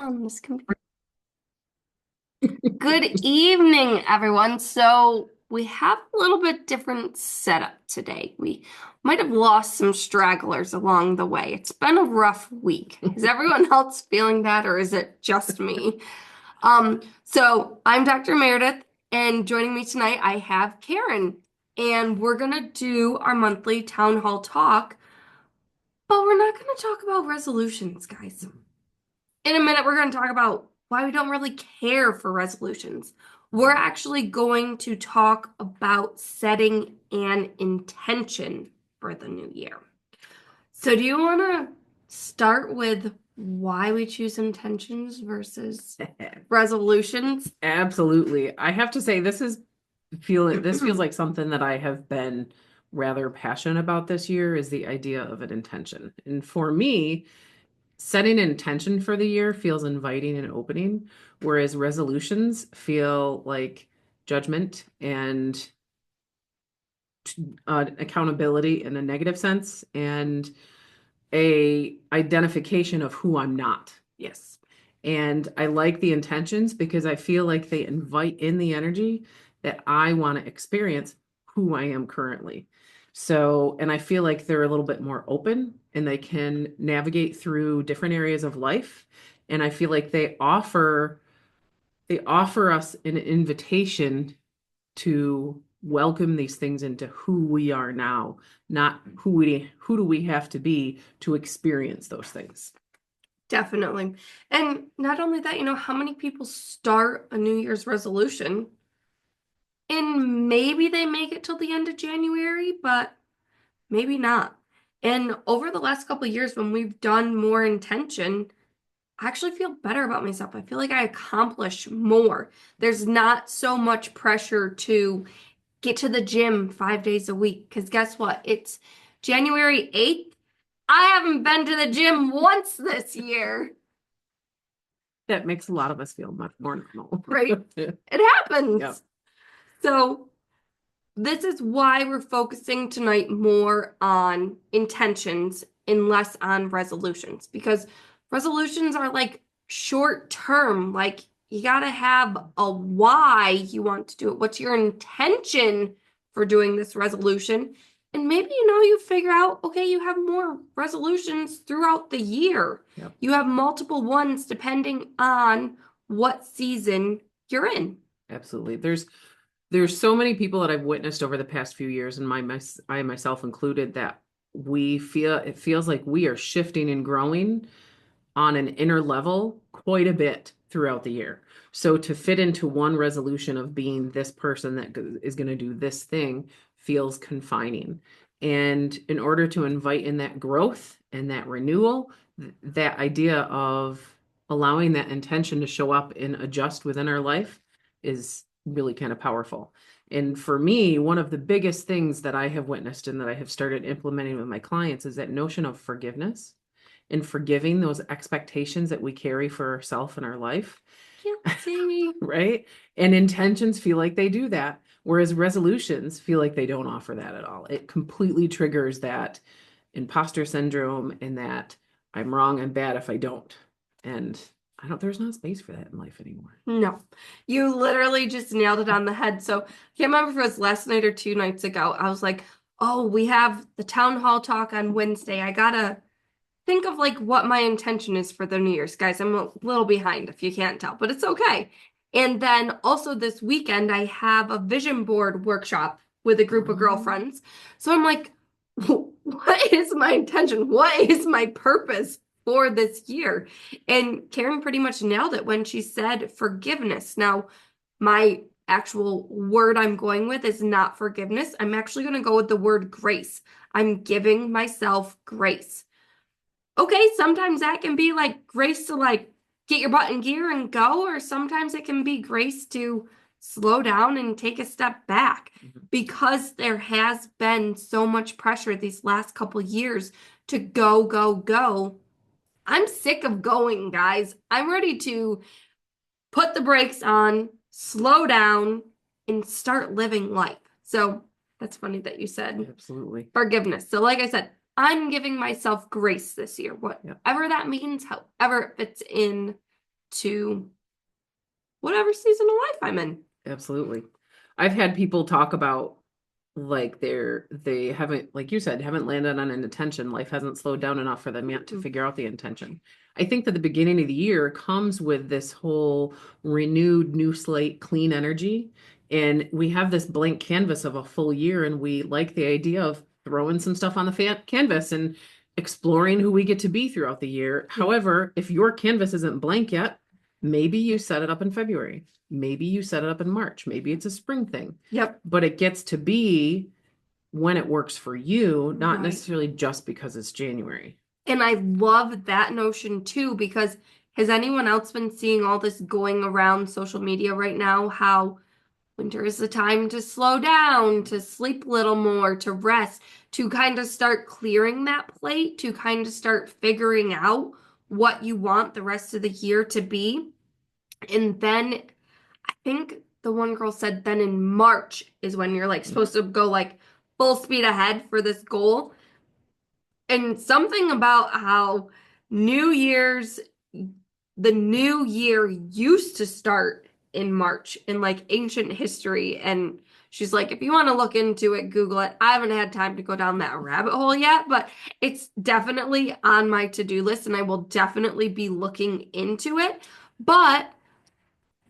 This can be good evening, everyone. So we have a little bit different setup today. We might have lost some stragglers along the way. It's been a rough week. Is everyone else feeling that, or is it just me? So I'm Dr. Meredith, and joining me tonight, I have Karen, and we're gonna do our monthly town hall talk, but we're not gonna talk about resolutions, guys. In a minute, we're going to talk about why we don't really care for resolutions. We're actually going to talk about setting an intention for the new year. So, do you want to start with why we choose intentions versus resolutions? Absolutely. I have to say this feels like something that I have been rather passionate about this year is the idea of an intention. And for me, setting an intention for the year feels inviting and opening, whereas resolutions feel like judgment and accountability in a negative sense and a identification of who I'm not. Yes. And I like the intentions because I feel like they invite in the energy that I want to experience who I am currently. So, and I feel like they're a little bit more open and they can navigate through different areas of life. And I feel like they offer us an invitation to welcome these things into who we are now, not who do we have to be to experience those things. Definitely. And not only that, how many people start a New Year's resolution and maybe they make it till the end of January, but maybe not. And over the last couple of years, when we've done more intention, I actually feel better about myself. I feel like I accomplish more. There's not so much pressure to get to the gym 5 days a week. Because guess what? It's January 8th. I haven't been to the gym once this year. That makes a lot of us feel much more normal. Right? It happens. Yep. So this is why we're focusing tonight more on intentions and less on resolutions because resolutions are like short term. Like you got to have a why you want to do it. What's your intention for doing this resolution? And maybe you figure out, okay, you have more resolutions throughout the year. Yep. You have multiple ones depending on what season you're in. Absolutely. There's so many people that I've witnessed over the past few years, and I myself included, that it feels like we are shifting and growing on an inner level quite a bit throughout the year. So to fit into one resolution of being this person that is going to do this thing feels confining. And in order to invite in that growth and that renewal, that idea of allowing that intention to show up and adjust within our life is really kind of powerful. And for me, one of the biggest things that I have witnessed and that I have started implementing with my clients is that notion of forgiveness and forgiving those expectations that we carry for ourselves in our life. Guilty. Right? And intentions feel like they do that, whereas resolutions feel like they don't offer that at all. It completely triggers that imposter syndrome and that I'm wrong, I'm bad if I don't. And there's not space for that in life anymore. No, you literally just nailed it on the head. So I can't remember if it was last night or 2 nights ago. I was like, oh, we have the town hall talk on Wednesday. I gotta think of like what my intention is for the New Year's. Guys, I'm a little behind if you can't tell, but it's okay. And then also this weekend, I have a vision board workshop with a group of girlfriends. So I'm like, what is my intention? What is my purpose for this year? And Karen pretty much nailed it when she said forgiveness. Now, my actual word I'm going with is not forgiveness. I'm actually going to go with the word grace. I'm giving myself grace. Okay, sometimes that can be like grace to like get your butt in gear and go, or sometimes it can be grace to slow down and take a step back because there has been so much pressure these last couple years to go, go, go. I'm sick of going, guys. I'm ready to put the brakes on, slow down, and start living life. So that's funny that you said Absolutely. forgiveness. So, like I said, I'm giving myself grace this year, whatever that means, however it fits in to whatever season of life I'm in. Absolutely. I've had people talk about like they haven't, like you said, haven't landed on an intention. Life hasn't slowed down enough for them yet to figure out the intention. I think that the beginning of the year comes with this whole renewed new slate, clean energy. And we have this blank canvas of a full year, and we like the idea of throwing some stuff on the canvas and exploring who we get to be throughout the year. However, if your canvas isn't blank yet, maybe you set it up in February. Maybe you set it up in March. Maybe it's a spring thing. Yep. But it gets to be when it works for you, not Right. necessarily just because it's January. And I love that notion too, because has anyone else been seeing all this going around social media right now? How winter is the time to slow down, to sleep a little more, to rest, to kind of start clearing that plate, to kind of start figuring out what you want the rest of the year to be. And then I think the one girl said then in March is when you're like supposed to go like full speed ahead for this goal. And something about how New Year's, the new year used to start in March in like ancient history. And she's like, if you want to look into it, Google it. I haven't had time to go down that rabbit hole yet, but it's definitely on my to-do list and I will definitely be looking into it. But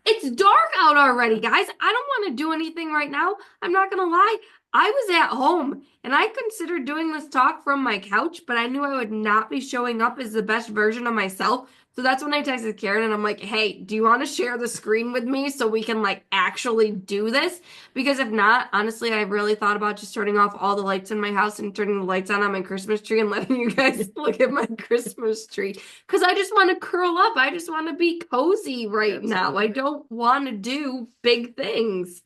it's dark out already, guys. I don't want to do anything right now. I'm not going to lie. I was at home and I considered doing this talk from my couch, but I knew I would not be showing up as the best version of myself. So that's when I texted Karen and I'm like, hey, do you want to share the screen with me so we can like actually do this? Because if not, honestly, I really thought about just turning off all the lights in my house and turning the lights on my Christmas tree and letting you guys look at my Christmas tree. Because I just want to curl up. I just want to be cozy right now. I don't want to do big things.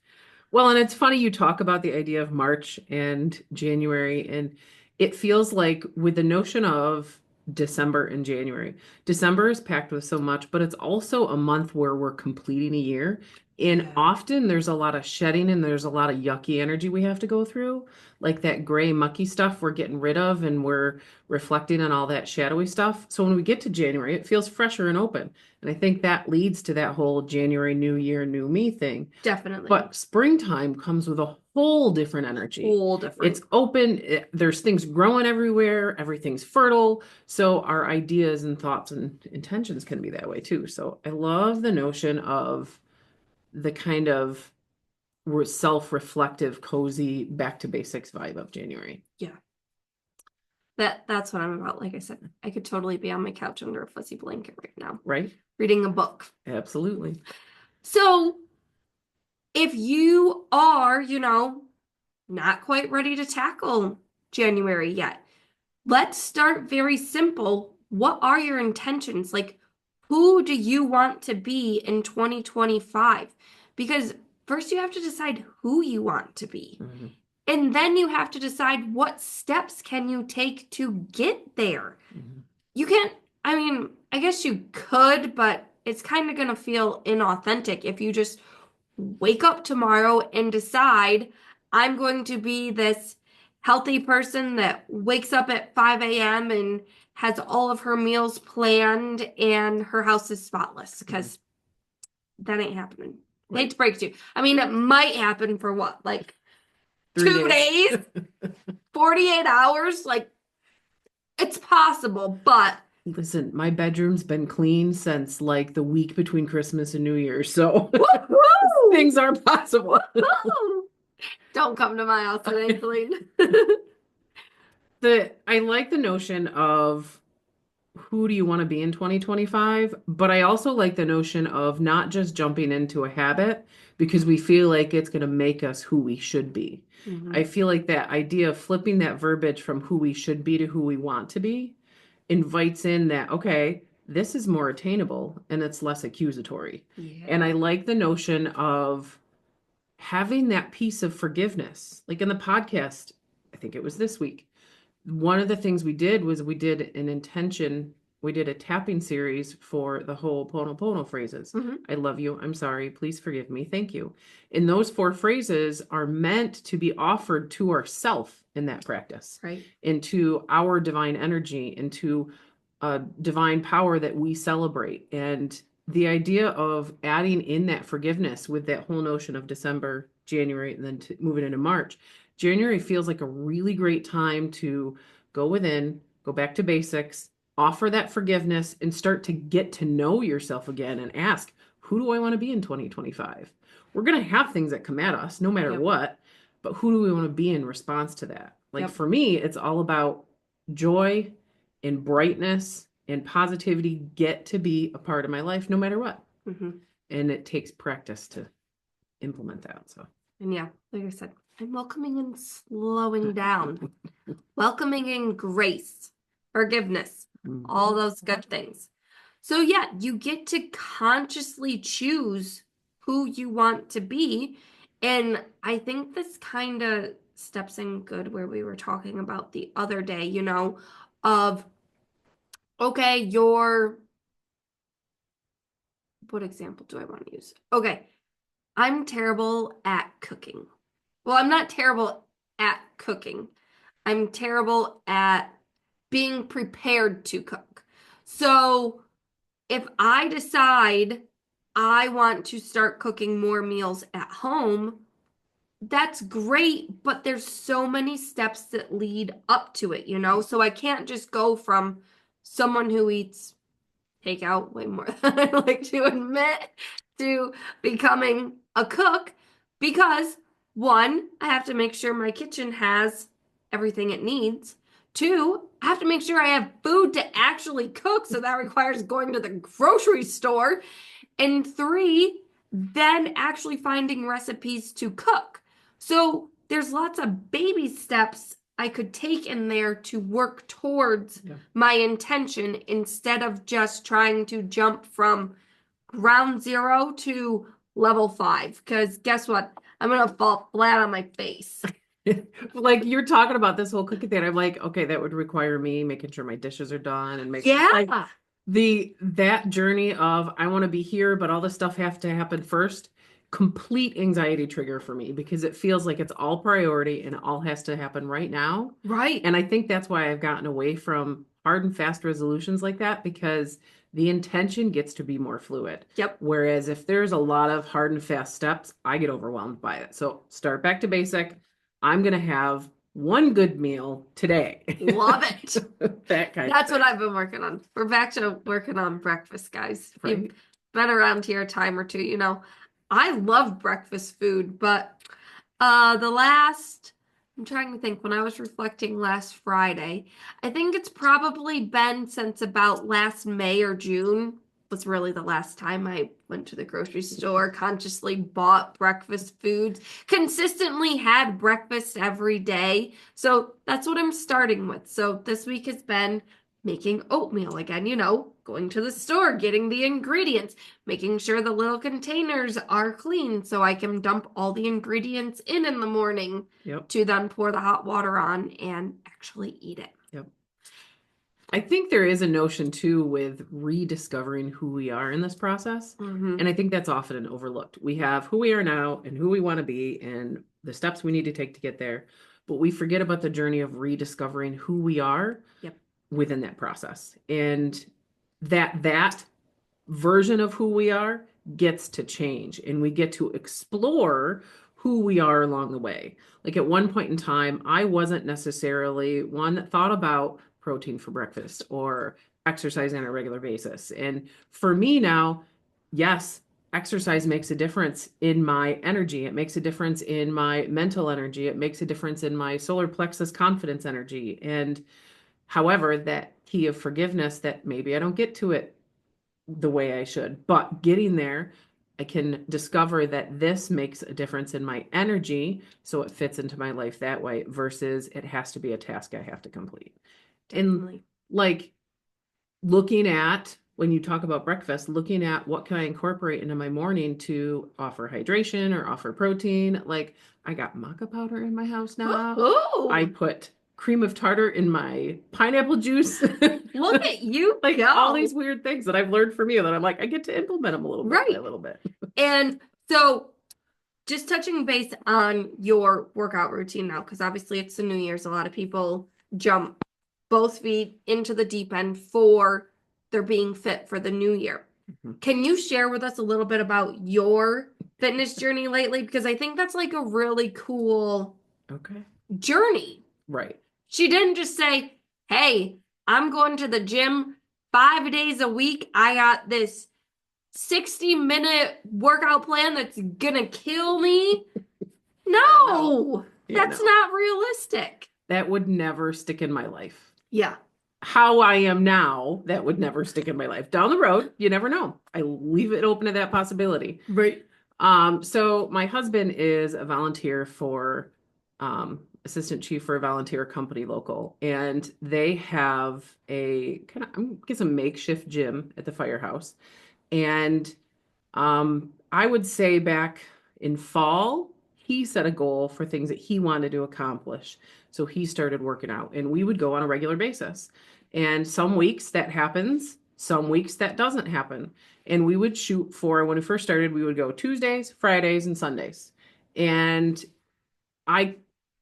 Well, and it's funny you talk about the idea of March and January, and it feels like with the notion of December and January, December is packed with so much, but it's also a month where we're completing a year. And Yeah. often there's a lot of shedding and there's a lot of yucky energy we have to go through, like that gray, mucky stuff we're getting rid of, and we're reflecting on all that shadowy stuff. So when we get to January, it feels fresher and open. And I think that leads to that whole January, new year, new me thing. Definitely. But springtime comes with a whole different energy. Whole different. It's open, there's things growing everywhere, everything's fertile. So our ideas and thoughts and intentions can be that way too. So I love the notion of the kind of self-reflective, cozy, back to basics vibe of January. Yeah. That's what I'm about. Like I said, I could totally be on my couch under a fuzzy blanket right now, Right? reading a book. Absolutely. So if you are, not quite ready to tackle January yet, let's start very simple. What are your intentions? Like, who do you want to be in 2025? Because first you have to decide who you want to be. Mm-hmm. And then you have to decide what steps can you take to get there. Mm-hmm. You can't, I mean, I guess you could, but it's kind of going to feel inauthentic if you just wake up tomorrow and decide I'm going to be this healthy person that wakes up at 5 a.m. and has all of her meals planned and her house is spotless, because that ain't happening. Right. Hate to break it to you. I mean, it might happen for what? Like 3 2 days? 48 hours? Like, it's possible, but Listen, my bedroom's been clean since like the week between Christmas and New Year's, so things are possible. don't come to my house today, clean. I like the notion of who do you want to be in 2025, but I also like the notion of not just jumping into a habit because we feel like it's going to make us who we should be. Mm-hmm. I feel like that idea of flipping that verbiage from who we should be to who we want to be invites in that, okay, this is more attainable and it's less accusatory. Yeah. And I like the notion of having that piece of forgiveness. Like in the podcast, I think it was this week, one of the things we did was we did a tapping series for the whole Pono phrases. Mm-hmm. I love you. I'm sorry. Please forgive me. Thank you. And those 4 phrases are meant to be offered to ourself in that practice, right? Into our divine energy, into a divine power that we celebrate. And the idea of adding in that forgiveness with that whole notion of December, January, and then moving into March. January feels like a really great time to go within, go back to basics, offer that forgiveness, and start to get to know yourself again and ask, who do I want to be in 2025? We're going to have things that come at us no matter Yep. what, but who do we want to be in response to that? Like Yep. for me, it's all about joy and brightness and positivity get to be a part of my life no matter what. Hmm. And it takes practice to implement that. So, And yeah, like I said, I'm welcoming and slowing down, welcoming in grace, forgiveness, all those good things. So yeah, you get to consciously choose who you want to be. And I think this kind of steps in good where we were talking about the other day, of okay, what example do I want to use? Okay, I'm terrible at cooking. Well, I'm not terrible at cooking. I'm terrible at being prepared to cook. So if I decide I want to start cooking more meals at home, that's great, but there's so many steps that lead up to it. So I can't just go from someone who eats take out way more than I like to admit to becoming a cook because one, I have to make sure my kitchen has everything it needs. Two, I have to make sure I have food to actually cook, so that requires going to the grocery store. And three, then actually finding recipes to cook. So there's lots of baby steps I could take in there to work towards my intention instead of just trying to jump from ground zero to level 5. Because guess what? I'm going to fall flat on my face. like you're talking about this whole cooking thing. I'm like, okay, that would require me making sure my dishes are done and Yeah. like that journey of I want to be here, but all this stuff has to happen first. Complete anxiety trigger for me because it feels like it's all priority and it all has to happen right now. Right. And I think that's why I've gotten away from hard and fast resolutions like that because the intention gets to be more fluid. Yep. Whereas if there's a lot of hard and fast steps, I get overwhelmed by it. So start back to basic. I'm going to have one good meal today. Love it. That kind That's of what I've been working on. We're back to working on breakfast, guys. If Right. you've been around here a time or two, I love breakfast food, but the last I'm trying to think when I was reflecting last Friday, I think it's probably been since about last May or June was really the last time I went to the grocery store, consciously bought breakfast foods, consistently had breakfast every day. So that's what I'm starting with. So this week has been making oatmeal again, going to the store, getting the ingredients, making sure the little containers are clean so I can dump all the ingredients in the morning to then pour the hot water on and actually eat it. Yep. I think there is a notion too with rediscovering who we are in this process. And I think that's often overlooked. We have who we are now and who we want to be and the steps we need to take to get there. But we forget about the journey of rediscovering who we are within that process. And that version of who we are gets to change and we get to explore who we are along the way. Like at one point in time, I wasn't necessarily one that thought about protein for breakfast or exercising on a regular basis. And for me now, yes, exercise makes a difference in my energy. It makes a difference in my mental energy. It makes a difference in my solar plexus confidence energy. And however, that key of forgiveness that maybe I don't get to it the way I should. But getting there, I can discover that this makes a difference in my energy. So it fits into my life that way versus it has to be a task I have to complete. Definitely. And like looking at when you talk about breakfast, looking at what can I incorporate into my morning to offer hydration or offer protein. Like I got maca powder in my house now. Ooh. I put cream of tartar in my pineapple juice. Look at you like go. all these weird things that I've learned from you that I'm like, I get to implement them a little bit by a little bit. And so just touching base on your workout routine now, because obviously it's the New Year's, a lot of people jump both feet into the deep end for their being fit for the new year. Mhm. Can you share with us a little bit about your fitness journey lately? Because I think that's like a really cool Okay. journey. Right. She didn't just say, hey, I'm going to the gym 5 days a week. I got this 60-minute workout plan that's gonna kill me. Yeah, no. No, Yeah, that's no. not realistic. That would never stick in my life. Yeah. How I am now, that would never stick in my life. Down the road, you never know. I leave it open to that possibility. Right. So my husband is a volunteer for assistant chief for a volunteer company local, and they have a kind of, I guess, a makeshift gym at the firehouse. And I would say back in fall, he set a goal for things that he wanted to accomplish. So he started working out, and we would go on a regular basis. And some weeks that happens, some weeks that doesn't happen. And we would shoot for, when we first started, we would go Tuesdays, Fridays, and Sundays. And I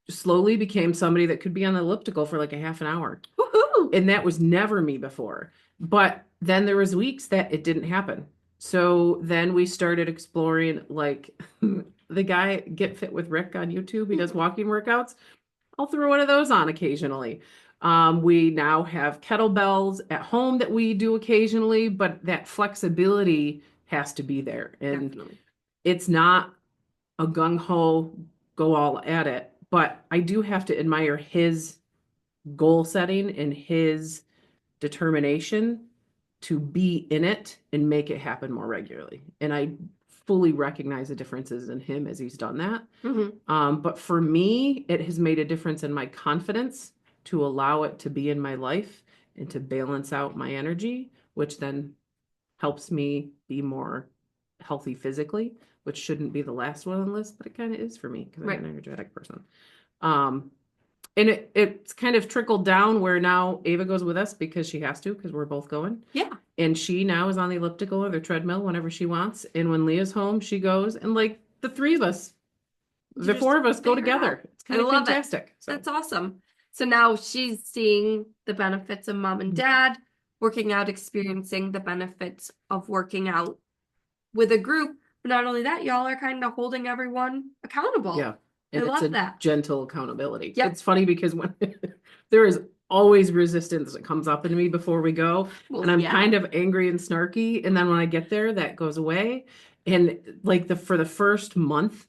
slowly became somebody that could be on the elliptical for like a half an hour. Woohoo. And that was never me before. But then there was weeks that it didn't happen. So then we started exploring like the guy Get Fit with Rick on YouTube. He does walking workouts. I'll throw one of those on occasionally. We now have kettlebells at home that we do occasionally, but that flexibility has to be there. And Definitely. it's not a gung ho, go all at it, but I do have to admire his goal setting and his determination to be in it and make it happen more regularly. And I fully recognize the differences in him as he's done that. Mm-hmm. But for me, it has made a difference in my confidence to allow it to be in my life and to balance out my energy, which then helps me be more healthy physically, which shouldn't be the last one on the list, but it kind of is for me because I'm Right. an energetic person. Um, and it's kind of trickled down where now Ava goes with us because she has to, because we're both going. Yeah. And she now is on the elliptical or the treadmill whenever she wants. And when Leah's home, she goes. And like the three of us, You the just four of us go figure it out. together. It's I kind of love it. fantastic. So That's awesome. So now she's seeing the benefits of mom and dad working out, experiencing the benefits of working out with a group. But not only that, y'all are kind of holding everyone accountable. yeah. I And it's love a that. gentle accountability. Yep. It's funny because when there is always resistance that comes up in me before we go, Well, and I'm yeah. kind of angry and snarky, and then when I get there, that goes away. And like for the first month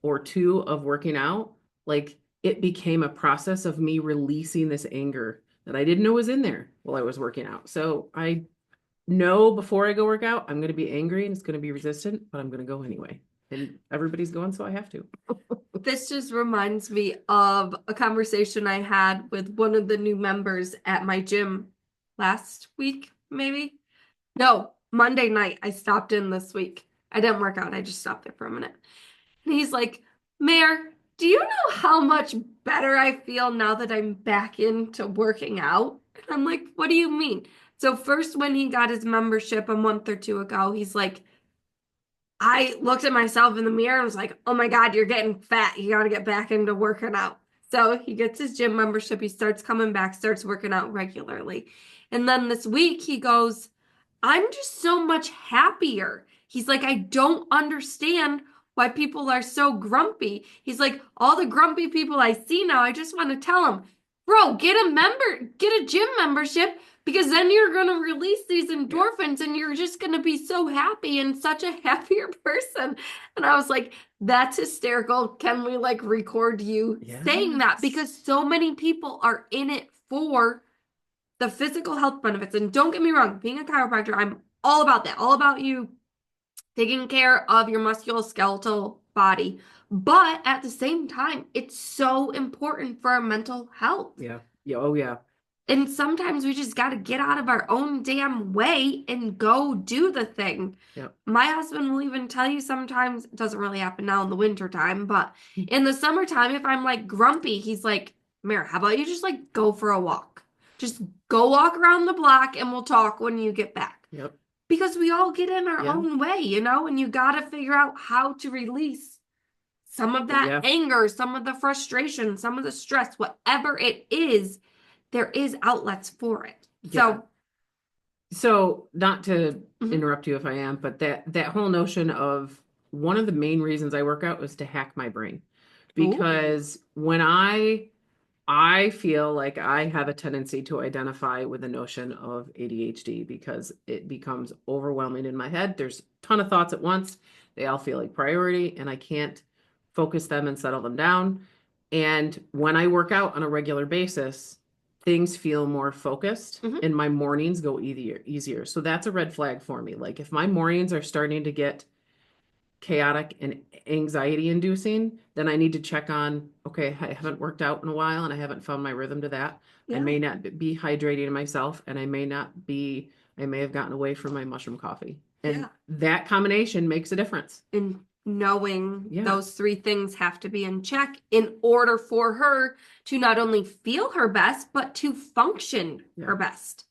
or two of working out, like it became a process of me releasing this anger that I didn't know was in there while I was working out. So I know before I go work out, I'm going to be angry and it's going to be resistant, but I'm going to go anyway. And everybody's going, so I have to. This just reminds me of a conversation I had with one of the new members at my gym last week, maybe. No, Monday night. I stopped in this week. I didn't work out. I just stopped there for a minute. And he's like, Mayor, do you know how much better I feel now that I'm back into working out? And I'm like, what do you mean? So first, when he got his membership a month or two ago, he's like, I looked at myself in the mirror and was like, oh my God, you're getting fat. You got to get back into working out. So he gets his gym membership. He starts coming back, starts working out regularly. And then this week he goes, I'm just so much happier. He's like, I don't understand why people are so grumpy. He's like, all the grumpy people I see now, I just want to tell them, bro, get a gym membership because then you're going to release these endorphins and you're just going to be so happy and such a happier person. And I was like, that's hysterical. Can we like record you saying that? Because so many people are in it for the physical health benefits. And don't get me wrong, being a chiropractor, I'm all about that, all about you taking care of your musculoskeletal body. But at the same time, it's so important for our mental health. Yeah. Yeah. Oh, yeah. And sometimes we just got to get out of our own damn way and go do the thing. Yeah. My husband will even tell you sometimes, it doesn't really happen now in the winter time, but in the summertime, if I'm like grumpy, he's like, Mary, how about you just like go for a walk? Just go walk around the block and we'll talk when you get back. Yep. Because we all get in our Yeah. own way, and you got to figure out how to release some of that Yeah. anger, some of the frustration, some of the stress, whatever it is, there is outlets for it. Yeah. So So not to Mhm. interrupt you if I am, but that whole notion of one of the main reasons I work out was to hack my brain. Ooh. Because when I feel like I have a tendency to identify with the notion of ADHD because it becomes overwhelming in my head. There's a ton of thoughts at once. They all feel like priority, and I can't focus them and settle them down. And when I work out on a regular basis, things feel more focused Mhm. and my mornings go easier. So that's a red flag for me. Like if my mornings are starting to get chaotic and anxiety inducing, then I need to check on, okay, I haven't worked out in a while and I haven't found my rhythm to that. I Yeah. may not be hydrating myself and I may have gotten away from my mushroom coffee. And Yeah. that combination makes a difference. And knowing Yeah. those three things have to be in check in order for her to not only feel her best, but to function Yeah. her best.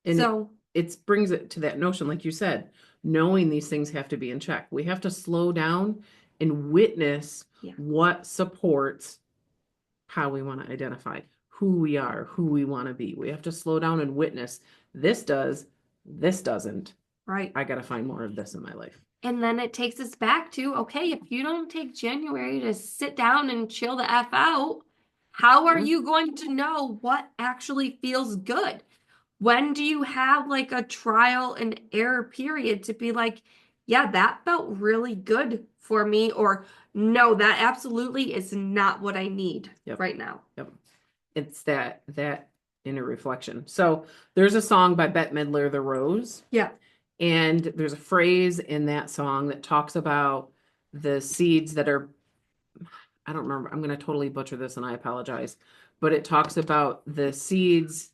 And So, it brings it to that notion, like you said, knowing these things have to be in check. We have to slow down and witness yeah, what supports how we want to identify who we are, who we want to be. We have to slow down and witness this does, this doesn't. right. I got to find more of this in my life. And then it takes us back to, okay, if you don't take January to sit down and chill the F out, how are Yeah. you going to know what actually feels good? When do you have like a trial and error period to be like, yeah, that felt really good for me, or no, that absolutely is not what I need Yep. right now. Yep. It's that inner reflection. So there's a song by Bette Midler, The Rose. Yeah. And there's a phrase in that song that talks about the seeds that are, I don't remember, I'm going to totally butcher this and I apologize, but it talks about the seeds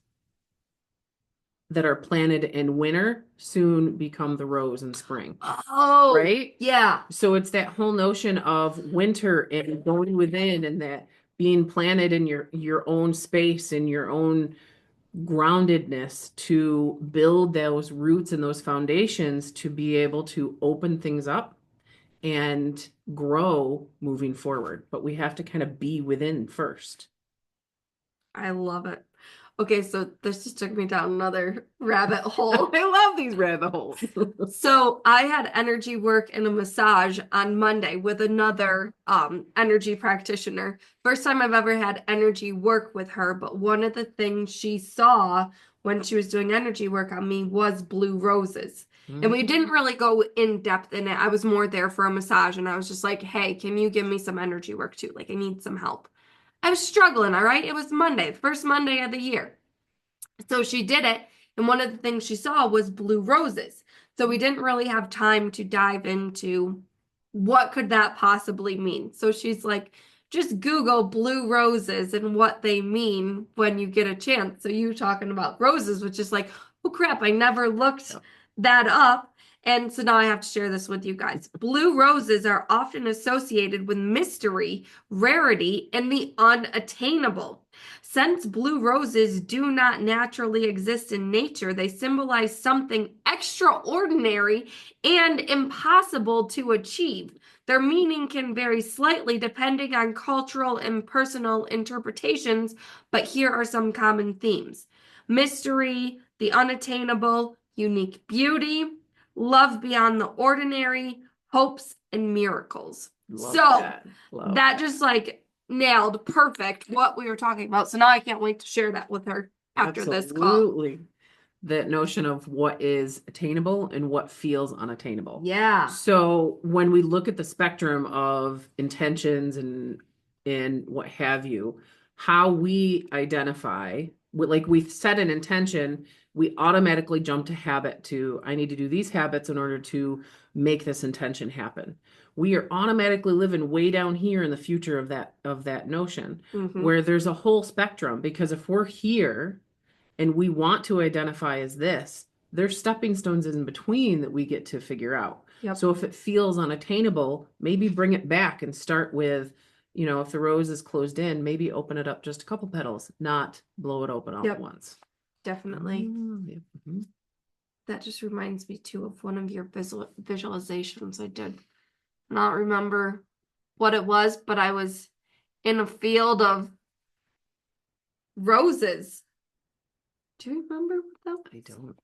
that are planted in winter soon become the rose in spring, Oh, right? yeah. So it's that whole notion of winter and going within and that being planted in your own space and your own groundedness to build those roots and those foundations to be able to open things up and grow moving forward. But we have to kind of be within first. I love it. Okay, so this just took me down another rabbit hole. I love these rabbit holes. So I had energy work and a massage on Monday with another energy practitioner. First time I've ever had energy work with her, but one of the things she saw when she was doing energy work on me was blue roses. And we didn't really go in depth in it. I was more there for a massage and I was just like, "Hey, can you give me some energy work too? Like I need some help." I was struggling, all right? It was Monday, the first Monday of the year. So she did it, and one of the things she saw was blue roses. So we didn't really have time to dive into what could that possibly mean. So she's like, just Google blue roses and what they mean when you get a chance. So you talking about roses, which is like, oh crap, I never looked that up. And so now I have to share this with you guys. Blue roses are often associated with mystery, rarity, and the unattainable. Since blue roses do not naturally exist in nature, they symbolize something extraordinary and impossible to achieve. Their meaning can vary slightly depending on cultural and personal interpretations, but here are some common themes: mystery, the unattainable, unique beauty, love beyond the ordinary, hopes, and miracles. Love So that. Love that that. just like nailed perfect what we were talking about. So now I can't wait to share that with her after this call. Absolutely. That notion of what is attainable and what feels unattainable. Yeah. So when we look at the spectrum of intentions and what have you, how we identify, like we set an intention, we automatically jump to habit to I need to do these habits in order to make this intention happen. We are automatically living way down here in the future of that notion, Mm-hmm. where there's a whole spectrum because if we're here and we want to identify as this, there's stepping stones in between that we get to figure out. Yep. So if it feels unattainable, maybe bring it back and start with, if the rose is closed in, maybe open it up just a couple petals, not blow it open all at Yep. once. Definitely. Yeah. Mhm. That just reminds me too of one of your visualizations I did. Not remember what it was, but I was in a field of roses. Do you remember what that I was? don't.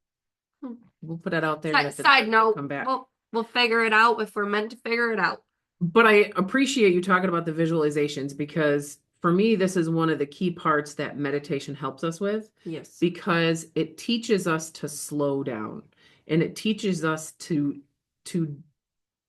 We'll put it out there, and if it Side note, come back. we'll figure it out if we're meant to figure it out. But I appreciate you talking about the visualizations because for me, this is one of the key parts that meditation helps us with Yes. because it teaches us to slow down and it teaches us to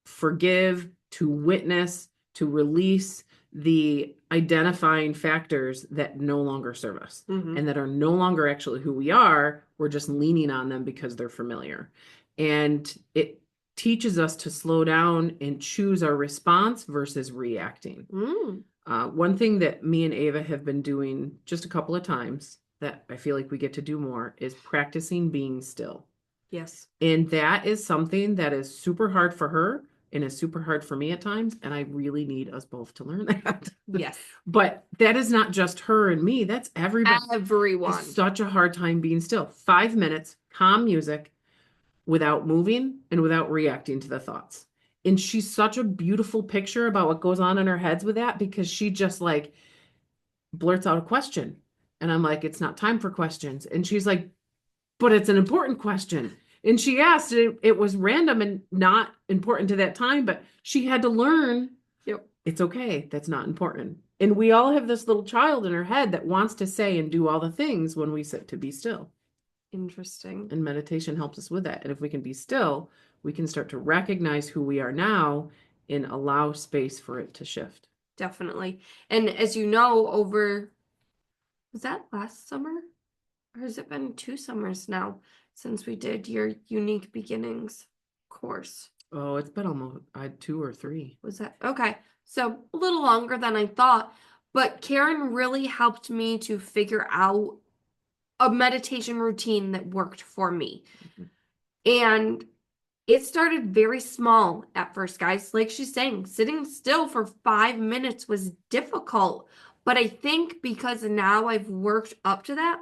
forgive, to witness, to release the identifying factors that no longer serve us Mm-hmm. and that are no longer actually who we are. We're just leaning on them because they're familiar. And it teaches us to slow down and choose our response versus reacting. Mm. One thing that me and Ava have been doing just a couple of times that I feel like we get to do more is practicing being still. Yes. And that is something that is super hard for her and is super hard for me at times. And I really need us both to learn that. Yes. But that is not just her and me, that's everybody. Everyone. It's such a hard time being still. 5 minutes, calm music, without moving and without reacting to the thoughts. And she's such a beautiful picture about what goes on in her heads with that because she just like blurts out a question. And I'm like, it's not time for questions. And she's like, but it's an important question. And she asked, it was random and not important to that time, but she had to learn. Yep. It's okay. That's not important. And we all have this little child in our head that wants to say and do all the things when we sit to be still. Interesting. And meditation helps us with that. And if we can be still, we can start to recognize who we are now and allow space for it to shift. Definitely. And as you know, was that last summer? Or has it been 2 summers now since we did your Unique Beginnings course? Oh, it's been almost 2 or 3. Was that okay? So a little longer than I thought, but Karen really helped me to figure out a meditation routine that worked for me. And it started very small at first, guys. Like she's saying, sitting still for 5 minutes was difficult. But I think because now I've worked up to that,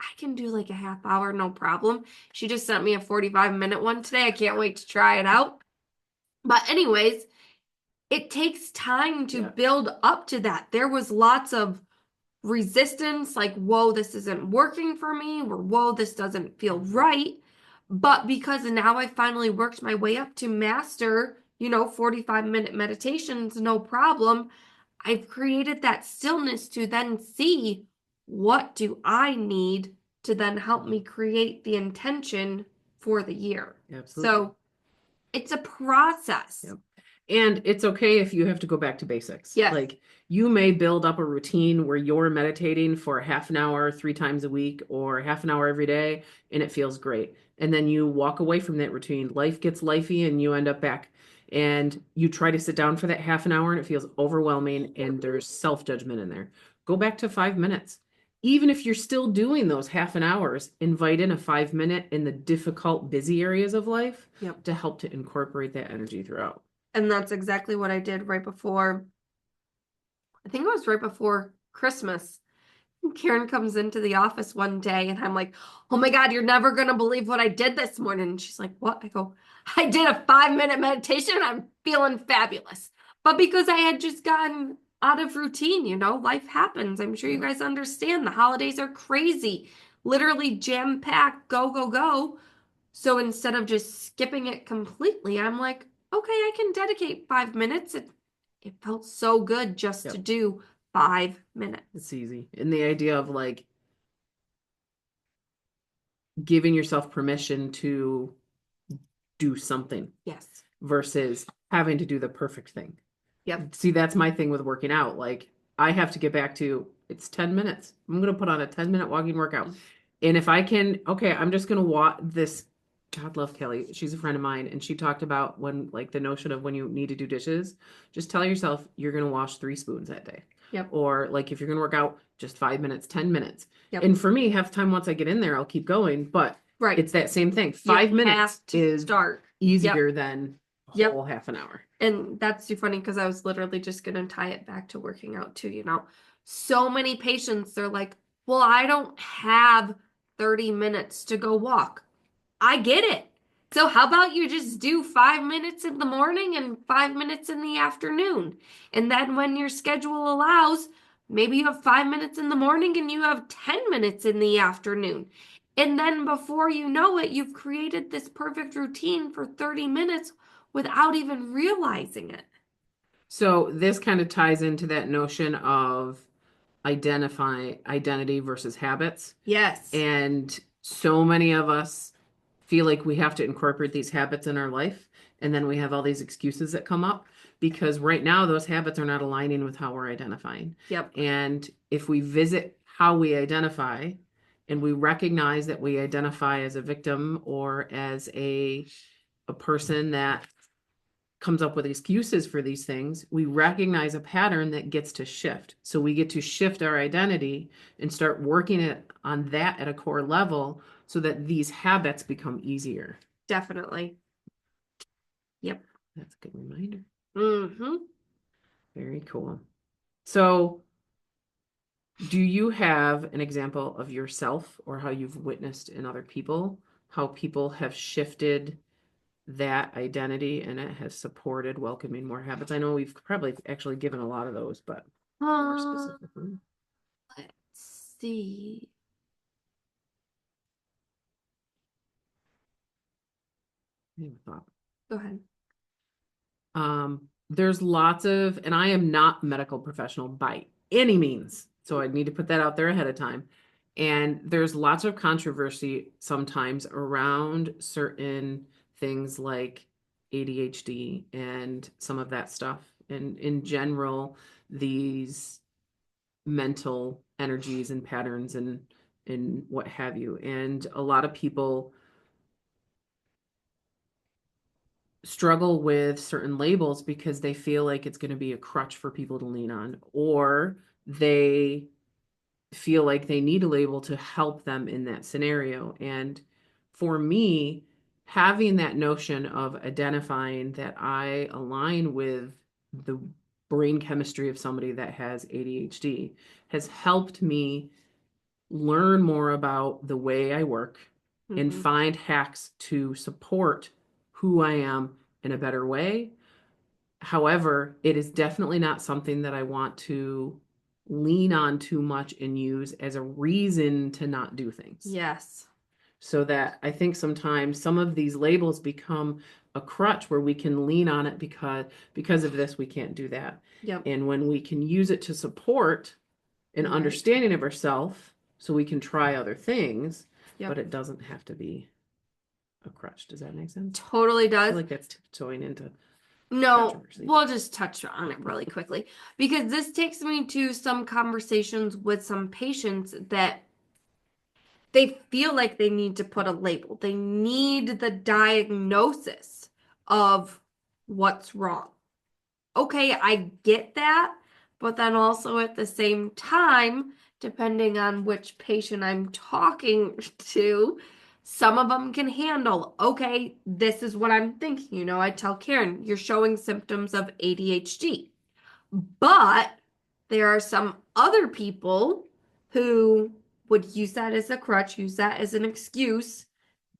I can do like a half hour, no problem. She just sent me a 45-minute one today. I can't wait to try it out. But anyways, it takes time to build up to that. There was lots of resistance, like, whoa, this isn't working for me, or whoa, this doesn't feel right. But because now I finally worked my way up to master, 45-minute meditations, no problem. I've created that stillness to then see what do I need to then help me create the intention for the year. Absolutely. So it's a process. Yep. And it's okay if you have to go back to basics. Yes. Like you may build up a routine where you're meditating for half an hour 3 times a week or half an hour every day, and it feels great. And then you walk away from that routine. Life gets lifey and you end up back and you try to sit down for that half an hour and it feels overwhelming and there's self-judgment in there. Go back to 5 minutes. Even if you're still doing those half an hours, invite in a 5 minute in the difficult, busy areas of life to help to incorporate that energy throughout. And that's exactly what I did right before. I think it was right before Christmas. Karen comes into the office one day and I'm like, oh my God, you're never going to believe what I did this morning. And she's like, what? I go, I did a 5-minute meditation and I'm feeling fabulous. But because I had just gotten out of routine, life happens. I'm sure you guys understand the holidays are crazy, literally jam packed, go, go, go. So instead of just skipping it completely, I'm like, okay, I can dedicate 5 minutes. It felt so good just to do 5 minutes. It's easy. And the idea of like giving yourself permission to do something. Yes. Versus having to do the perfect thing. Yep. See, that's my thing with working out. Like I have to get back to it's 10 minutes. I'm going to put on a 10-minute walking workout. And if I can, okay, I'm just going to walk this. God love Kelly. She's a friend of mine. And she talked about when, like, the notion of when you need to do dishes, just tell yourself you're going to wash 3 spoons that day. Yep. Or, like, if you're going to work out, just 5 minutes, 10 minutes. Yep. And for me, half the time once I get in there, I'll keep going. But it's that same thing. 5 minutes is easier than a whole half an hour. And that's too funny because I was literally just going to tie it back to working out too, So many patients, they're like, well, I don't have 30 minutes to go walk. I get it. So how about you just do 5 minutes in the morning and 5 minutes in the afternoon? And then when your schedule allows, maybe you have 5 minutes in the morning and you have 10 minutes in the afternoon. And then before you know it, you've created this perfect routine for 30 minutes without even realizing it. So this kind of ties into that notion of identity versus habits. Yes. And so many of us feel like we have to incorporate these habits in our life. And then we have all these excuses that come up because right now those habits are not aligning with how we're identifying. Yep. And if we visit how we identify and we recognize that we identify as a victim or as a person that comes up with excuses for these things, we recognize a pattern that gets to shift. So we get to shift our identity and start working on that at a core level so that these habits become easier. Definitely. Yep. That's a good reminder. Mm-hmm. Very cool. So, do you have an example of yourself or how you've witnessed in other people, how people have shifted that identity and it has supported welcoming more habits? I know we've probably actually given a lot of those, but more Uh, specifically. let's see. I have a thought. Go ahead. There's lots of, and I am not a medical professional by any means, so I need to put that out there ahead of time. And there's lots of controversy sometimes around certain things like ADHD and some of that stuff. And in general, these mental energies and patterns and what have you. And a lot of people struggle with certain labels because they feel like it's going to be a crutch for people to lean on, or they feel like they need a label to help them in that scenario. And for me, having that notion of identifying that I align with the brain chemistry of somebody that has ADHD has helped me learn more about the way I work and Mm-hmm. find hacks to support who I am in a better way. However, it is definitely not something that I want to lean on too much and use as a reason to not do things. Yes. So that I think sometimes some of these labels become a crutch where we can lean on it because of this we can't do that. Yep. And when we can use it to support an Right. understanding of ourselves so we can try other things, Yep. but it doesn't have to be a crutch. Does that make sense? Totally I does. feel like that's tiptoeing into No, controversy. we'll just touch on it really quickly because this takes me to some conversations with some patients that they feel like they need to put a label. They need the diagnosis of what's wrong. Okay, I get that, but then also at the same time, depending on which patient I'm talking to, some of them can handle, okay, this is what I'm thinking. I tell Karen, you're showing symptoms of ADHD. But there are some other people who would use that as a crutch, use that as an excuse,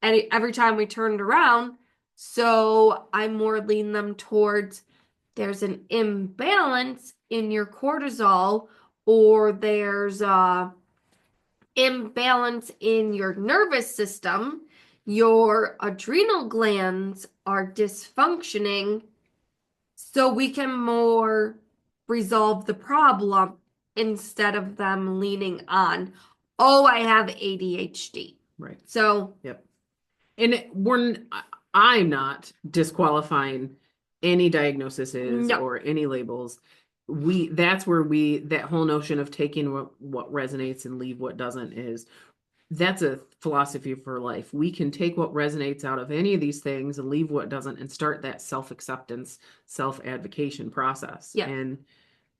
and every time we turned around. So I more lean them towards there's an imbalance in your cortisol, or there's a imbalance in your nervous system. Your adrenal glands are dysfunctioning, so we can more resolve the problem instead of them leaning on, oh, I have ADHD. Right. So, Yep. And I'm not disqualifying any diagnoses no. or any labels. That's where that whole notion of taking what resonates and leave what doesn't that's a philosophy for life. We can take what resonates out of any of these things and leave what doesn't and start that self-acceptance, self-advocation process. Yeah. And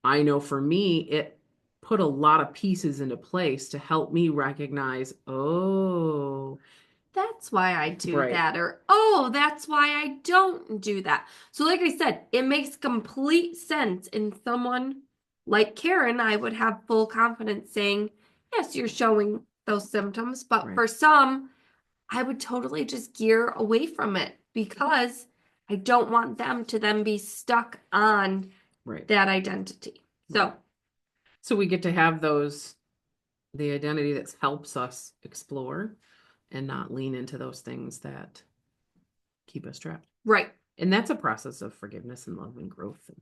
I know for me, it put a lot of pieces into place to help me recognize, oh, That's why I do right, that, or oh, that's why I don't do that. So, like I said, it makes complete sense in someone like Karen. I would have full confidence saying, yes, you're showing those symptoms. But right, for some, I would totally just gear away from it because I don't want them to then be stuck on right. that identity. Right. So, So we get to have the identity that helps us explore, and not lean into those things that keep us trapped. Right. And that's a process of forgiveness and love and growth and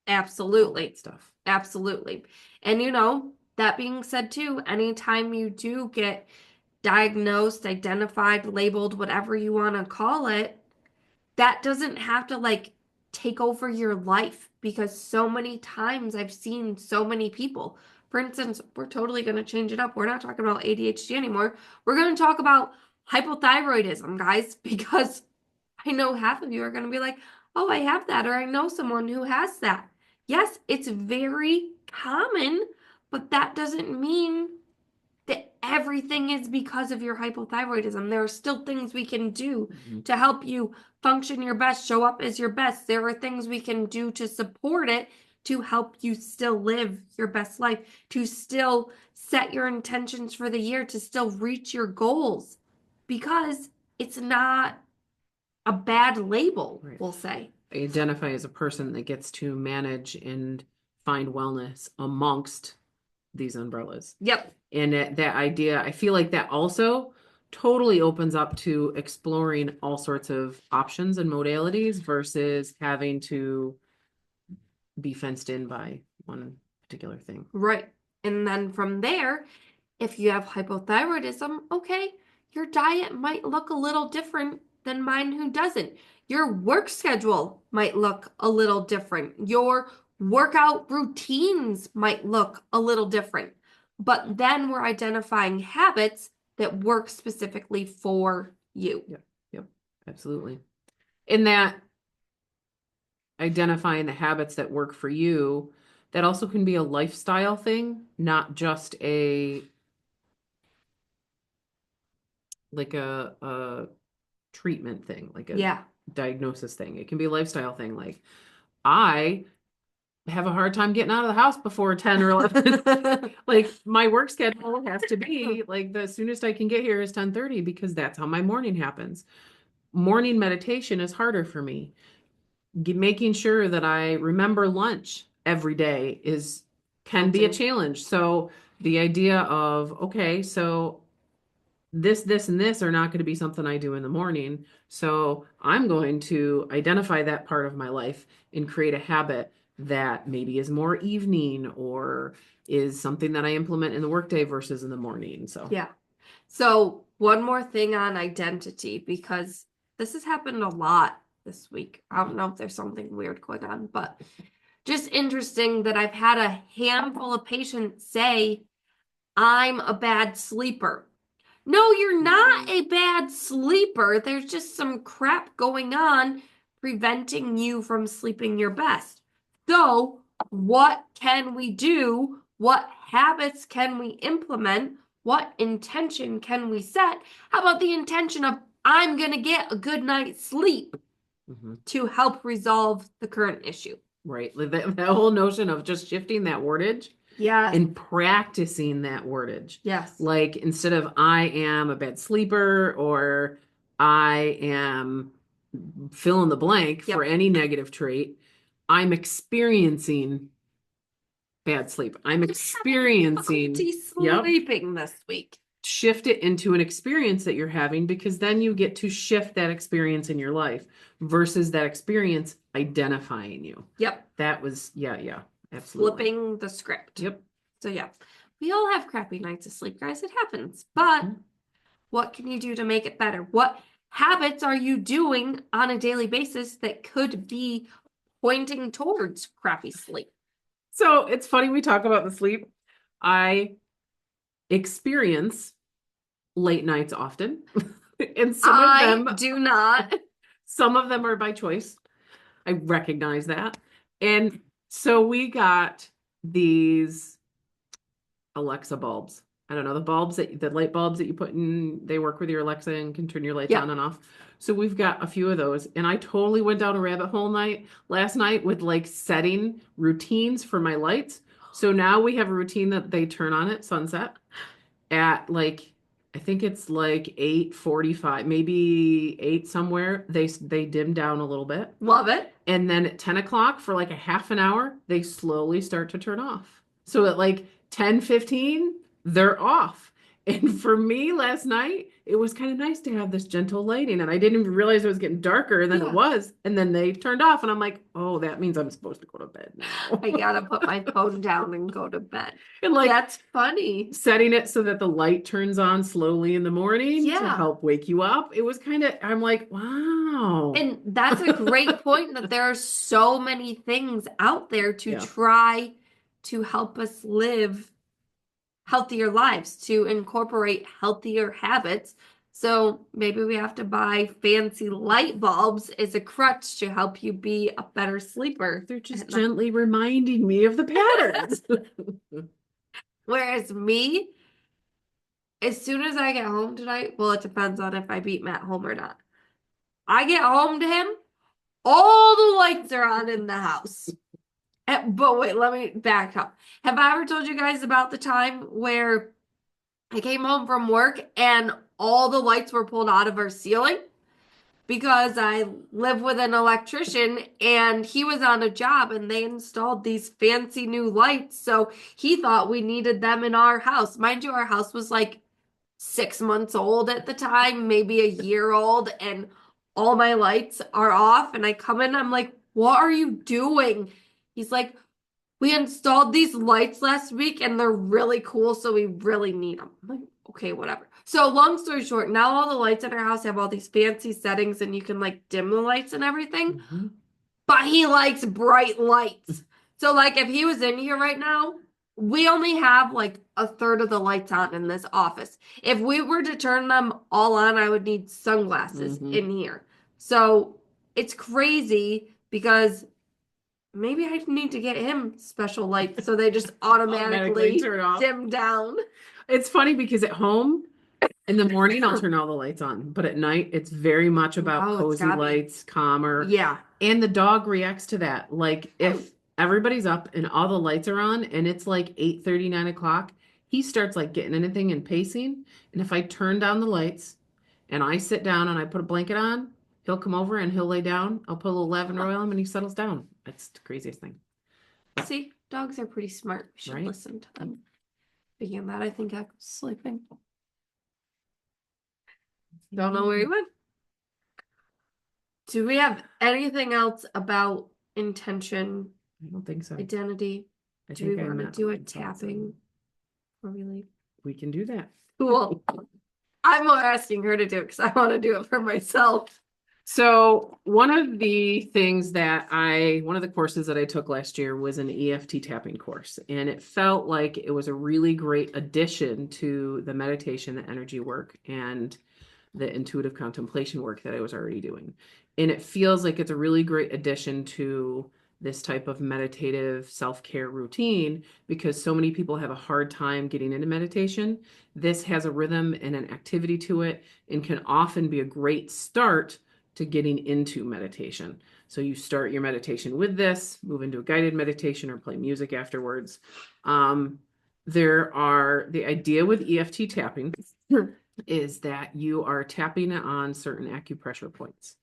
Absolutely. stuff. Absolutely. And you know, that being said too, anytime you do get diagnosed, identified, labeled, whatever you want to call it, that doesn't have to like take over your life because so many times I've seen so many people. For instance, we're totally going to change it up. We're not talking about ADHD anymore. We're going to talk about hypothyroidism, guys, because I know half of you are going to be like, oh, I have that, or I know someone who has that. Yes, it's very common, but that doesn't mean that everything is because of your hypothyroidism. There are still things we can do to help you function your best, show up as your best. There are things we can do to support it to help you still live your best life, to still set your intentions for the year, to still reach your goals because it's not a bad label, Right. we'll say. Identify as a person that gets to manage and find wellness amongst these umbrellas. Yep. And that idea, I feel like that also totally opens up to exploring all sorts of options and modalities versus having to be fenced in by one particular thing. Right. And then from there, if you have hypothyroidism, okay, your diet might look a little different than mine who doesn't. Your work schedule might look a little different. Your workout routines might look a little different. But then we're identifying habits that work specifically for you. Yep. Yep. Absolutely. In that identifying the habits that work for you, that also can be a lifestyle thing, not just a treatment thing, like a Yeah. diagnosis thing. It can be a lifestyle thing. Like I have a hard time getting out of the house before 10 or 11. Like my work schedule has to be like the soonest I can get here is 10:30 because that's how my morning happens. Morning meditation is harder for me. Making sure that I remember lunch every day can be a Guilty. challenge. So the idea of, okay, so this, and this are not going to be something I do in the morning. So I'm going to identify that part of my life and create a habit that maybe is more evening or is something that I implement in the workday versus in the morning. So Yeah. So one more thing on identity, because this has happened a lot this week. I don't know if there's something weird going on, but just interesting that I've had a handful of patients say, I'm a bad sleeper. No, you're not a bad sleeper. There's just some crap going on preventing you from sleeping your best. So, what can we do? What habits can we implement? What intention can we set? How about the intention of, I'm going to get a good night's sleep to help resolve the current issue? right. Like that whole notion of just shifting that wordage. Yes. And practicing that wordage. Yes. Like instead of I am a bad sleeper or I am fill in the blank for any negative trait, I'm experiencing bad sleep. I'm experiencing sleeping this week. Shift it into an experience that you're having because then you get to shift that experience in your life versus that experience identifying you. Yep. That was absolutely. Flipping the script. Yep. So yeah, we all have crappy nights of sleep, guys. It happens. But what can you do to make it better? What habits are you doing on a daily basis that could be pointing towards crappy sleep? So it's funny we talk about the sleep. I experience late nights often. And some of them do not. Some of them are by choice. I recognize that. And so we got these Alexa bulbs. I don't know, the light bulbs that you put in, they work with your Alexa and can turn your lights on and off. So we've got a few of those. And I totally went down a rabbit hole last night with like setting routines for my lights. So now we have a routine that they turn on at sunset at like, I think it's like 8:45, maybe 8 somewhere. They dim down a little bit. Love it. And then at 10 o'clock for like a half an hour, they slowly start to turn off. So at like 10:15, they're off. And for me last night, it was kind of nice to have this gentle lighting. And I didn't even realize it was getting darker than it Yeah. was. And then they turned off, and I'm like, oh, that means I'm supposed to go to bed now. I gotta put my phone down and go to bed. And like That's funny. setting it so that the light turns on slowly in the morning to Yeah. help wake you up. It was kind of, I'm like, wow. And that's a great point that there are so many things out there to Yeah. try to help us live healthier lives, to incorporate healthier habits. So maybe we have to buy fancy light bulbs as a crutch to help you be a better sleeper. They're just gently reminding me of the patterns. Whereas me, as soon as I get home tonight, well, it depends on if I beat Matt home or not. I get home to him, all the lights are on in the house. But wait, let me back up. Have I ever told you guys about the time where I came home from work and all the lights were pulled out of our ceiling? Because I live with an electrician and he was on a job and they installed these fancy new lights. So he thought we needed them in our house. Mind you, our house was like 6 months old at the time, maybe a year old, and all my lights are off. And I come in, I'm like, what are you doing? He's like, we installed these lights last week and they're really cool, so we really need them. I'm like, okay, whatever. So long story short, now all the lights in our house have all these fancy settings and you can like dim the lights and everything. Mhm. But he likes bright lights. So like if he was in here right now, we only have like a third of the lights on in this office. If we were to turn them all on, I would need sunglasses in here. So it's crazy because maybe I need to get him special lights so they just automatically turn off. dim down. It's funny because at home in the morning I'll turn all the lights on, but at night it's very much about Oh, it's cozy gotta be. lights, calmer. Yeah. And the dog reacts to that. Like if everybody's up and all the lights are on and it's like 8:30, 9 o'clock, he starts like getting anything and pacing. And if I turn down the lights and I sit down and I put a blanket on, he'll come over and he'll lay down. I'll put a little lavender oil on him and he settles down. It's the craziest thing. See, dogs are pretty smart. We should Right? listen to them. Speaking of that, I think I was sleeping. Don't know where he went. Do we have anything else about intention, I don't think so. identity? I Do we think I want to met do all a the thoughts. tapping before we leave? We can do that. Cool. I'm more asking her to do it because I want to do it for myself. So one of the one of the courses that I took last year was an EFT tapping course, and it felt like it was a really great addition to the meditation, the energy work, and the intuitive contemplation work that I was already doing. And it feels like it's a really great addition to this type of meditative self-care routine because so many people have a hard time getting into meditation. This has a rhythm and an activity to it and can often be a great start to getting into meditation. So you start your meditation with this, move into a guided meditation or play music afterwards. The idea with EFT tapping is that you are tapping on certain acupressure points.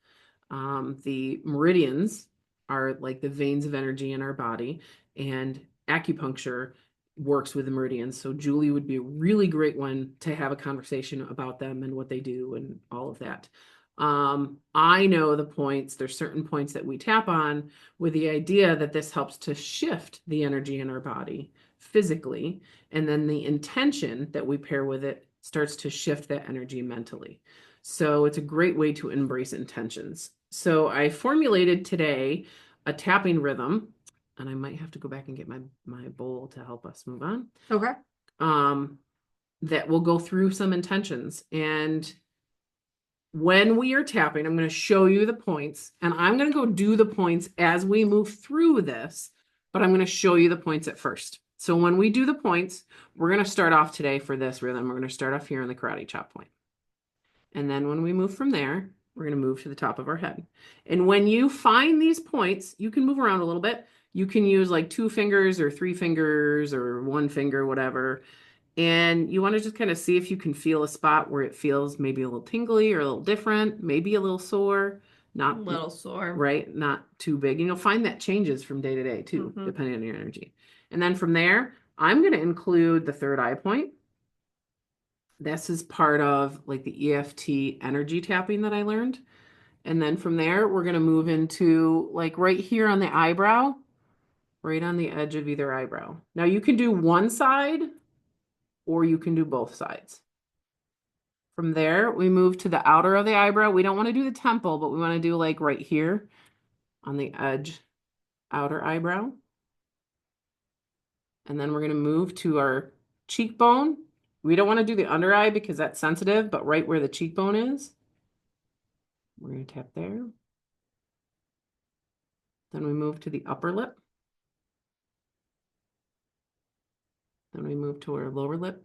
The meridians are like the veins of energy in our body, and acupuncture works with the meridians. So Julie would be a really great one to have a conversation about them and what they do and all of that. I know the points, there's certain points that we tap on with the idea that this helps to shift the energy in our body physically. And then the intention that we pair with it starts to shift that energy mentally. So it's a great way to embrace intentions. So I formulated today a tapping rhythm, and I might have to go back and get my bowl to help us move on. Okay. That will go through some intentions. And when we are tapping, I'm going to show you the points, and I'm going to go do the points as we move through this, but I'm going to show you the points at first. So when we do the points, we're going to start off today for this rhythm. We're going to start off here in the karate chop point. And then when we move from there, we're going to move to the top of our head. And when you find these points, you can move around a little bit. You can use like 2 fingers or 3 fingers or 1 finger, whatever. And you want to just kind of see if you can feel a spot where it feels maybe a little tingly or a little different, maybe a little sore, not A little sore. right, not too big. And you'll find that changes from day to day too, depending on your energy. And then from there, I'm going to include the third eye point. This is part of like the EFT energy tapping that I learned. And then from there, we're going to move into like right here on the eyebrow, right on the edge of either eyebrow. Now you can do one side or you can do both sides. From there, we move to the outer of the eyebrow. We don't want to do the temple, but we want to do like right here on the edge, outer eyebrow. And then we're going to move to our cheekbone. We don't want to do the under eye because that's sensitive, but right where the cheekbone is, we're going to tap there. Then we move to the upper lip. Then we move to our lower lip.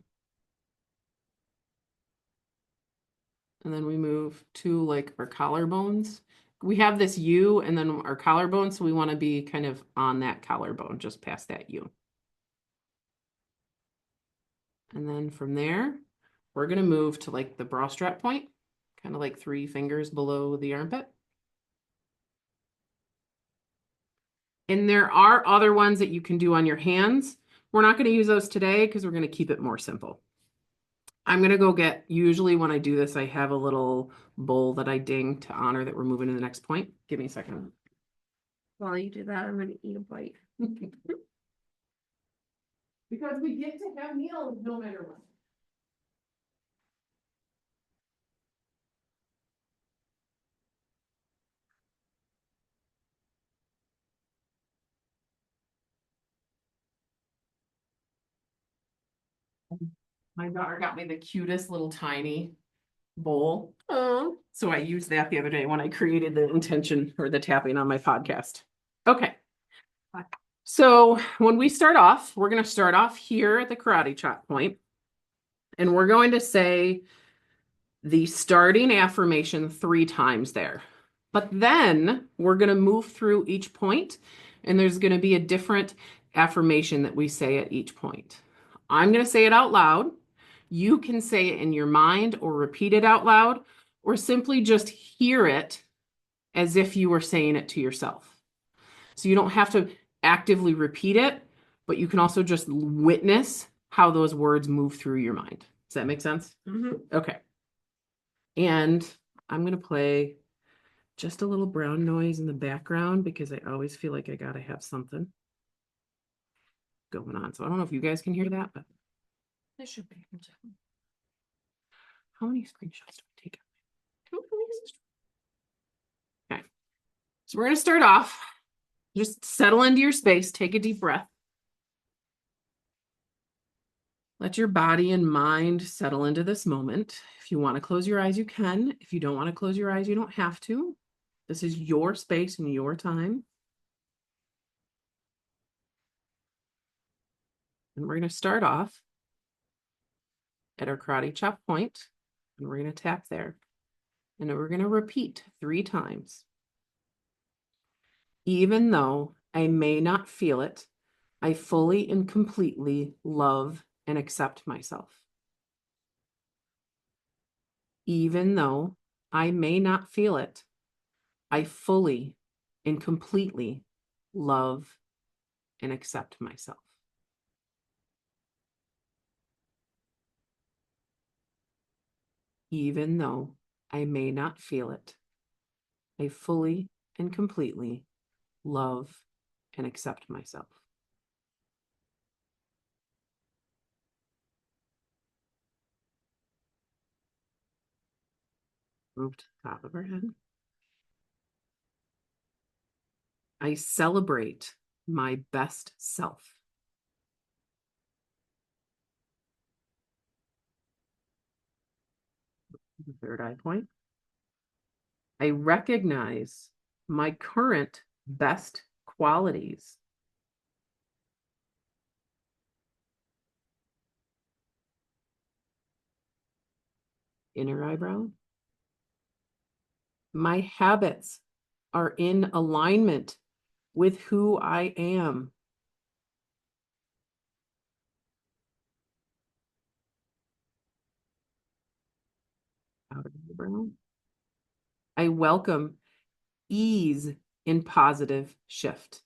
And then we move to like our collarbones. We have this U and then our collarbone, so we want to be kind of on that collarbone, just past that U. And then from there, we're going to move to like the bra strap point, kind of like 3 fingers below the armpit. And there are other ones that you can do on your hands. We're not going to use those today because we're going to keep it more simple. I'm going to go get, usually when I do this, I have a little bowl that I ding to honor that we're moving to the next point. Give me a second. While you do that, I'm gonna eat a bite. Because we get to have meals no matter what. My daughter got me the cutest little tiny bowl. Oh. So I used that the other day when I created the intention for the tapping on my podcast. Okay. So when we start off, we're going to start off here at the karate chop point, and we're going to say the starting affirmation 3 times there. But then we're going to move through each point, and there's going to be a different affirmation that we say at each point. I'm going to say it out loud. You can say it in your mind or repeat it out loud, or simply just hear it as if you were saying it to yourself. So you don't have to actively repeat it, but you can also just witness how those words move through your mind. Does that make sense? Mm-hmm. Okay. And I'm going to play just a little brown noise in the background because I always feel like I got to have something going on. So I don't know if you guys can hear that, but I should be able to. how many screenshots do I take? Okay. So we're going to start off. Just settle into your space. Take a deep breath. Let your body and mind settle into this moment. If you want to close your eyes, you can. If you don't want to close your eyes, you don't have to. This is your space and your time. And we're going to start off at our karate chop point, and we're going to tap there. And then we're going to repeat 3 times. Even though I may not feel it, I fully and completely love and accept myself. Even though I may not feel it, I fully and completely love and accept myself. Even though I may not feel it, I fully and completely love and accept myself. Move to the top of our head. I celebrate my best self. The 3rd eye point. I recognize my current best qualities. Inner eyebrow. My habits are in alignment with who I am. Outer eyebrow. I welcome ease in positive shift.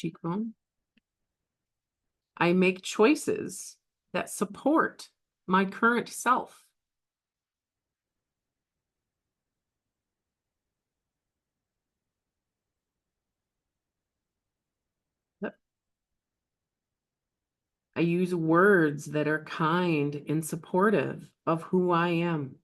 cheekbone. I make choices that support my current self. I use words that are kind and supportive of who I am.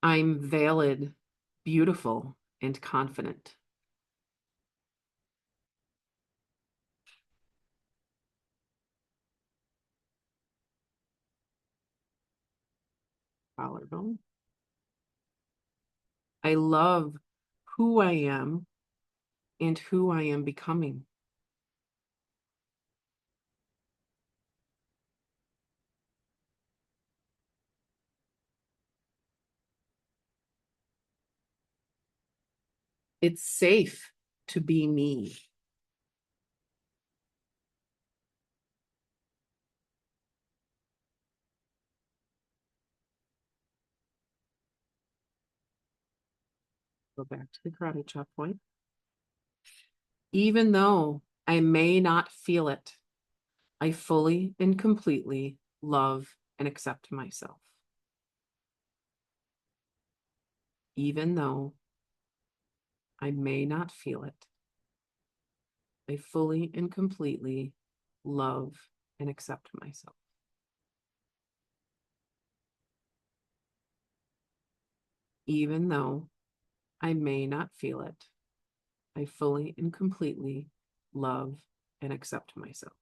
I'm valid, beautiful, and confident. Collarbone. I love who I am and who I am becoming. It's safe to be me. Go back to the karate chop point. Even though I may not feel it, I fully and completely love and accept myself. Even though I may not feel it, I fully and completely love and accept myself. Even though I may not feel it, I fully and completely love and accept myself.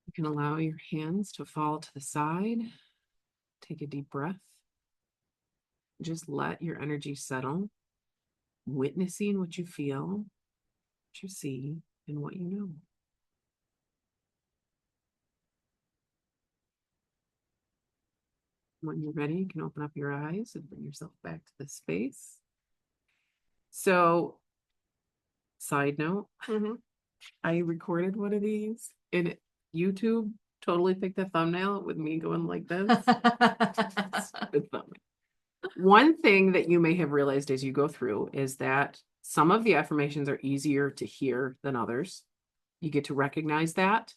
You can allow your hands to fall to the side. Take a deep breath. Just let your energy settle, witnessing what you feel, what you see, and what you know. When you're ready, you can open up your eyes and bring yourself back to the space. So, side note, I recorded one of these and YouTube totally picked the thumbnail with me going like this. One thing that you may have realized as you go through is that some of the affirmations are easier to hear than others. You get to recognize that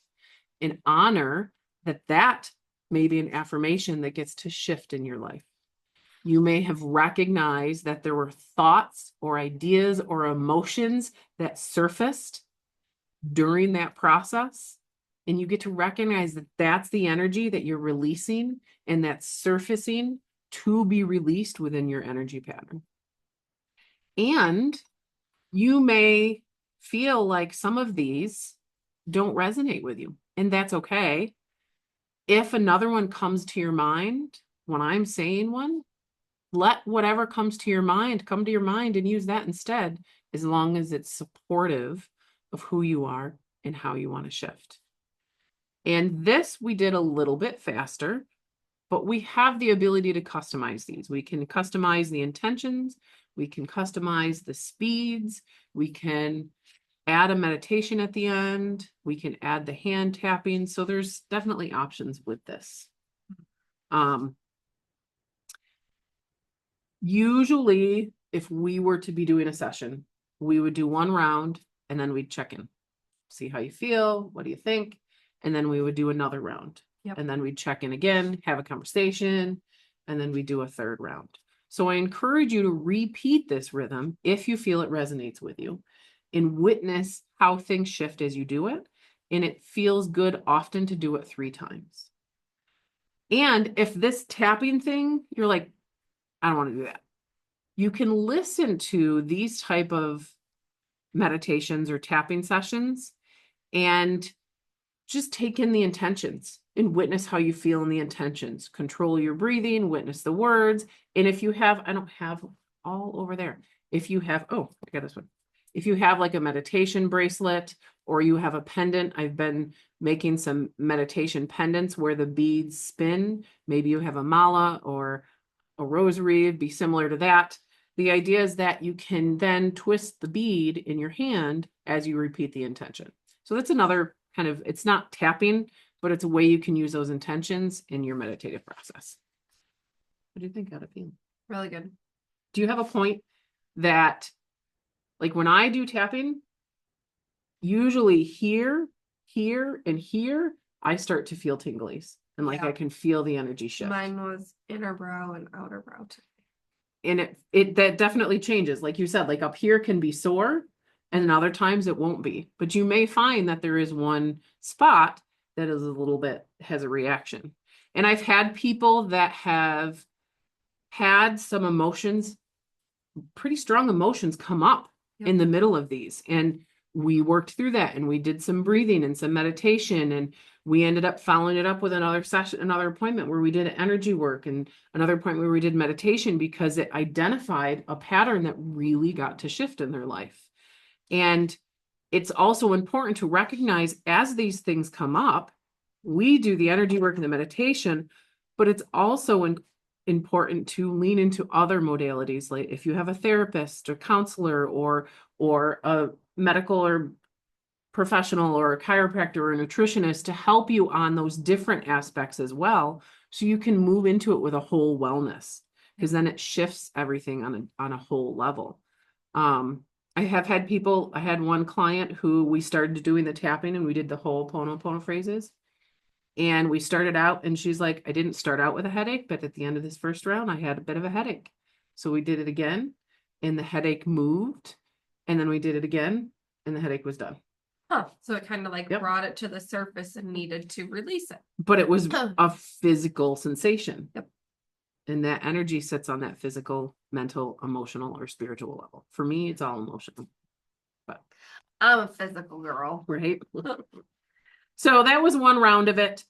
and honor that may be an affirmation that gets to shift in your life. You may have recognized that there were thoughts or ideas or emotions that surfaced during that process. And you get to recognize that that's the energy that you're releasing and that's surfacing to be released within your energy pattern. And you may feel like some of these don't resonate with you, and that's okay. If another one comes to your mind, when I'm saying one, let whatever comes to your mind come to your mind and use that instead, as long as it's supportive of who you are and how you want to shift. And this we did a little bit faster, but we have the ability to customize these. We can customize the intentions, we can customize the speeds, we can add a meditation at the end, we can add the hand tapping. So there's definitely options with this. Usually, if we were to be doing a session, we would do one round and then we'd check in, see how you feel, what do you think? And then we would do another round. Yep. And then we'd check in again, have a conversation, and then we do a third round. So I encourage you to repeat this rhythm if you feel it resonates with you and witness how things shift as you do it. And it feels good often to do it 3 times. And if this tapping thing, you're like, I don't want to do that. You can listen to these type of meditations or tapping sessions and just take in the intentions and witness how you feel in the intentions. Control your breathing, witness the words. And if you have, I don't have all over there. If you have, oh, I got this one. If you have like a meditation bracelet or you have a pendant, I've been making some meditation pendants where the beads spin. Maybe you have a mala or a rosary, it'd be similar to that. The idea is that you can then twist the bead in your hand as you repeat the intention. So that's another kind of, it's not tapping, but it's a way you can use those intentions in your meditative process. What do you think, Adafine? Really good. Do you have a point that, like when I do tapping, usually here, and here, I start to feel tinglies and like Yeah. I can feel the energy shift. Mine was inner brow and outer brow today. And it that definitely changes. Like you said, like up here can be sore and then other times it won't be. But you may find that there is one spot that is a little bit has a reaction. And I've had people that have had some emotions, pretty strong emotions come up Yep. in the middle of these. And we worked through that and we did some breathing and some meditation, and we ended up following it up with another session, another appointment where we did energy work, and another appointment where we did meditation, because it identified a pattern that really got to shift in their life. And it's also important to recognize as these things come up, we do the energy work and the meditation, but it's also important to lean into other modalities. Like if you have a therapist or counselor or a medical or professional or a chiropractor or a nutritionist to help you on those different aspects as well, so you can move into it with a whole wellness, because then it shifts everything on a whole level. I have had people, I had one client who we started doing the tapping and we did the whole Pono phrases. And we started out and she's like, I didn't start out with a headache, but at the end of this first round, I had a bit of a headache. So we did it again and the headache moved. And then we did it again and the headache was done. Huh. So it kind of like Yep. brought it to the surface and needed to release it. But it was a physical sensation. Yep. And that energy sits on that physical, mental, emotional, or spiritual level. For me, it's all emotional. But I'm a physical girl. right. So that was one round of it.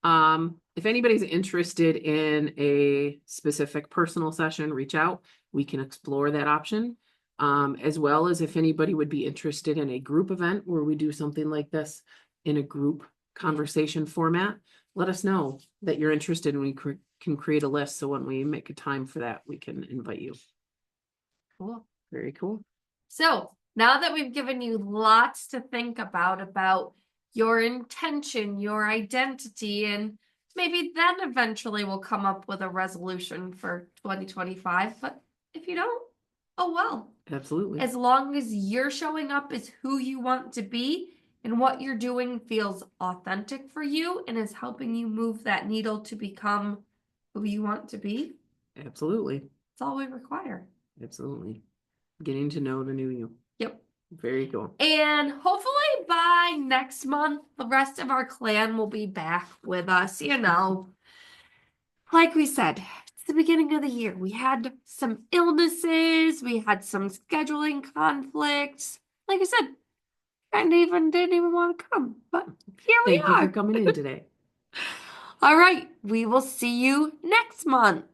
If anybody's interested in a specific personal session, reach out. We can explore that option. As well as if anybody would be interested in a group event where we do something like this in a group conversation format, let us know that you're interested and we can create a list. So when we make a time for that, we can invite you. Cool. Very cool. So now that we've given you lots to think about your intention, your identity, and maybe then eventually we'll come up with a resolution for 2025. But if you don't, oh well. Absolutely. As long as you're showing up as who you want to be and what you're doing feels authentic for you and is helping you move that needle to become who you want to be, Absolutely. that's all we require. Absolutely. Getting to know the new you. Yep. Very cool. And hopefully by next month, the rest of our clan will be back with us. You know, like we said, it's the beginning of the year. We had some illnesses, we had some scheduling conflicts. Like I said, I didn't even want to come, but here we Thank you are. for coming in today. All right, we will see you next month.